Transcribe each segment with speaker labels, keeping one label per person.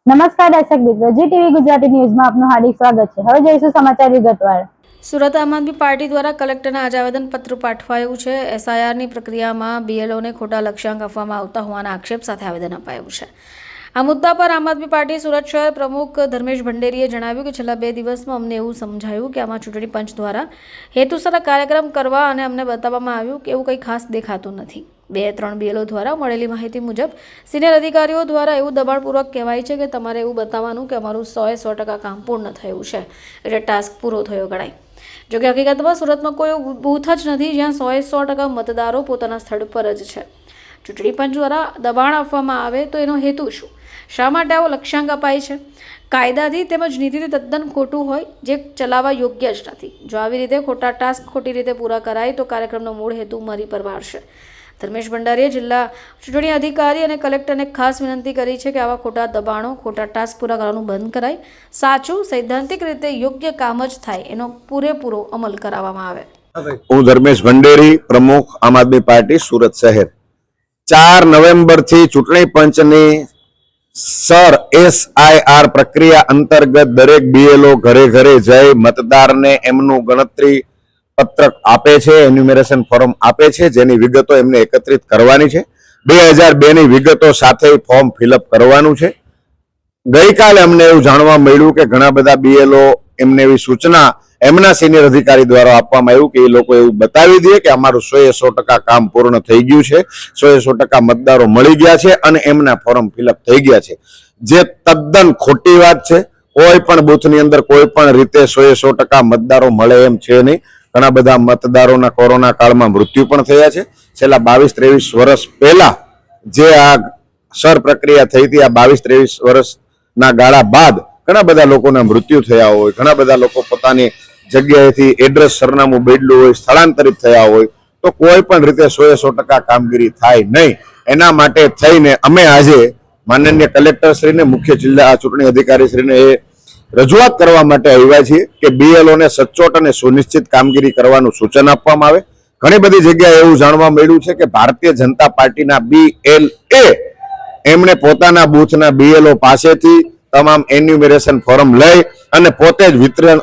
Speaker 1: નમસ્કાર દર્શક મિત્રો, જી ટીવી ગુજરાતી ન્યૂઝમાં આપનું હાર્દિક સ્વાગત છે। હવે જોઈશું સમાચાર વિગતવાર।
Speaker 2: સુરત આમ આદમી પાર્ટી દ્વારા કલેક્ટરને આજે આવેદનપત્ર પાઠવાયું છે। એસઆઈઆરની પ્રક્રિયામાં બીએલઓને ખોટા લક્ષ્યાંક આપવામાં આવતા હોવાના આક્ષેપ સાથે આવેદન અપાયું છે। આ મુદ્દા પર આમ આદમી પાર્ટી સુરત શહેર પ્રમુખ ધર્મેશ ભંડેરીએ જણાવ્યું કે છેલ્લા 2 દિવસમાં અમને એવું સમજાયું કે આમાં ચૂંટણી પંચ દ્વારા હેતુસર કાર્યક્રમ કરવા અને અમને બતાવવામાં આવ્યું કે એવું કંઈ ખાસ દેખાતું નથી। 2-3 બીએલઓ દ્વારા મળેલી માહિતી મુજબ સિનિયર અધિકારીઓ દ્વારા એવું દબાણપૂર્વક કહેવાય છે કે તમારે એવું બતાવવાનું કે અમારું 100% કામ પૂર્ણ થયું છે, એટલે ટાસ્ક પૂરો થયો ગણાય। જોકે હકીકતમાં સુરતમાં કોઈ બૂથ જ નથી જ્યાં 100% મતદારો પોતાના સ્થળ પર જ છે। ચૂંટણી પંચ દ્વારા દબાણ આપવામાં આવે તો એનો હેતુ શું? શા માટે આવો લક્ષ્યાંક અપાય છે? કાયદાથી તેમજ નીતિથી તદ્દન ખોટું હોય, જે ચલાવવા યોગ્ય જ નથી। જો આવી રીતે ખોટા ટાસ્ક ખોટી રીતે પૂરા કરાય તો કાર્યક્રમનો મૂળ હેતુ મરી પર વાળશે। ધર્મેશ ભંડારીએ જિલ્લા ચૂંટણી અધિકારી અને કલેક્ટરને ખાસ વિનંતી કરી છે કે આવા ખોટા દબાણો, ખોટા ટાસ્ક પૂરા કરવાનું બંધ કરાય, સાચું સૈદ્ધાંતિક રીતે યોગ્ય કામ જ થાય એનો પૂરેપૂરો અમલ કરાવવામાં આવે।
Speaker 3: હું ધર્મેશ ભંડેરી, પ્રમુખ આમ આદમી પાર્ટી સુરત શહેર। 4 નવેમ્બરથી ચૂંટણી પંચની સર એસઆઈઆર પ્રક્રિયા અંતર્ગત દરેક બીએલઓ ઘરે ઘરે જઈ મતદારને એમનું ગણતરી પત્રક આપે છે, એન્યુમરેશન ફોર્મ આપે છે, જેની વિગતો એમને એકત્રિત કરવાની છે। 2002 ની વિગતો સાથે ફોર્મ ફિલઅપ કરવાનું છે। ગઈકાલે અમને એવું જાણવા મળ્યું કે ઘણા બધા બીએલઓ એમને એવી સૂચના એમના સિનિયર અધિકારી દ્વારા આપવામાં આવ્યું કે એ લોકો એવું બતાવી દે કે અમારું 100% કામ પૂર્ણ થઈ ગયું છે, 100% મતદારો મળી ગયા છે અને એમના ફોર્મ ફિલઅપ થઈ ગયા છે, જે તદ્દન ખોટી વાત છે। કોઈ પણ બૂથની અંદર કોઈ પણ રીતે 100% મતદારો મળે એમ છે નહીં। ઘણા બધા મતદારોના કોરોના કાળમાં મૃત્યુ પણ થયા છે। છેલ્લા 22-23 વર્ષ પહેલા જે આ સર પ્રક્રિયા થઈ હતી, આ 22-23 વર્ષના ગાળા બાદ ઘણા બધા લોકોના મૃત્યુ થયા હોય, ઘણા બધા લોકો પોતાની જગ્યાએથી એડ્રેસ સરનામું બદલ્યું હોય, સ્થળાંતરિત થયા હોય, તો કોઈ પણ રીતે 100% કામગીરી થાય નહીં। એના માટે થઈને અમે આજે માનનીય કલેક્ટરશ્રીને, મુખ્ય જિલ્લા ચૂંટણી અધિકારીશ્રીને એ રજૂઆત કરવા માટે આવ્યા છીએ કે બીએલઓને સચોટ અને સુનિશ્ચિત કામગીરી કરવાનું સૂચન આપવામાં આવે। ઘણી બધી જગ્યાએ એવું જાણવા મળ્યું છે કે ભારતીય જનતા પાર્ટીના બીએલએ એમણે પોતાના બૂથના બીએલઓ પાસેથી તમામ એન્યુમરેશન ફોર્મ લઈ અને પોતે જ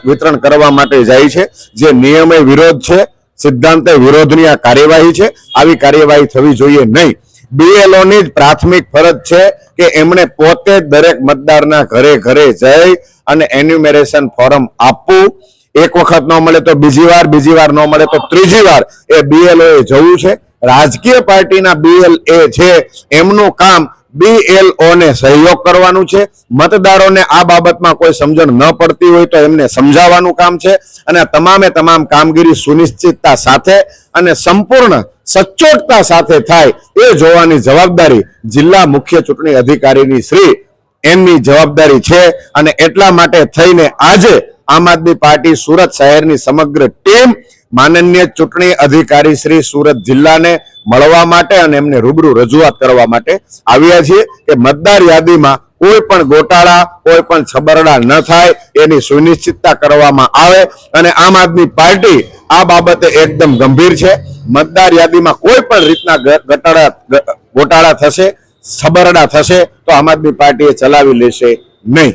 Speaker 3: વિતરણ કરવા માટે જાય છે, જે નિયમે વિરોધ છે, સિદ્ધાંતે વિરોધની આ કાર્યવાહી છે। આવી કાર્યવાહી થવી જોઈએ નહીં। બીએલઓની જ પ્રાથમિક ફરજ છે કે એમણે પોતે દરેક મતદારના ઘરે ઘરે જઈ અને એન્યુમરેશન ફોર્મ આપવું। એક વખત ન મળે તો બીજી વાર ન મળે તો ત્રીજી વાર એ બીએલઓએ જવું છે। રાજકીય પાર્ટીના બીએલએ છે એમનું કામ બીએલઓને સહયોગ કરવાનું છે। મતદારોને આ બાબતમાં કોઈ સમજણ ન પડતી હોય તો એમને સમજાવવાનું કામ છે અને તમામે તમામ કામગીરી સુનિશ્ચિતતા સાથે અને સંપૂર્ણ સચોટતા સાથે થાય એ જોવાની જવાબદારી જિલ્લા મુખ્ય ચૂંટણી અધિકારીની શ્રી એમની જવાબદારી છે। અને એટલા માટે થઈને આજે આમ આદમી પાર્ટી સુરત શહેરની સમગ્ર ટીમ માનનીય ચૂંટણી અધિકારી શ્રી સુરત જિલ્લાને મળવા માટે અને એમને રૂબરૂ રજૂઆત કરવા માટે આવ્યા છીએ કે મતદાર યાદીમાં કોઈ પણ ગોટાળા, કોઈ પણ છબરડા ન થાય એની સુનિશ્ચિતતા કરવામાં આવે। અને આમ આદમી પાર્ટી આ બાબતે એકદમ ગંભીર છે। મતદાર યાદીમાં કોઈ પણ રીતના ગોટાળા થશે, છબરડા થશે તો આમ આદમી પાર્ટીએ ચલાવી લેશે નહીં।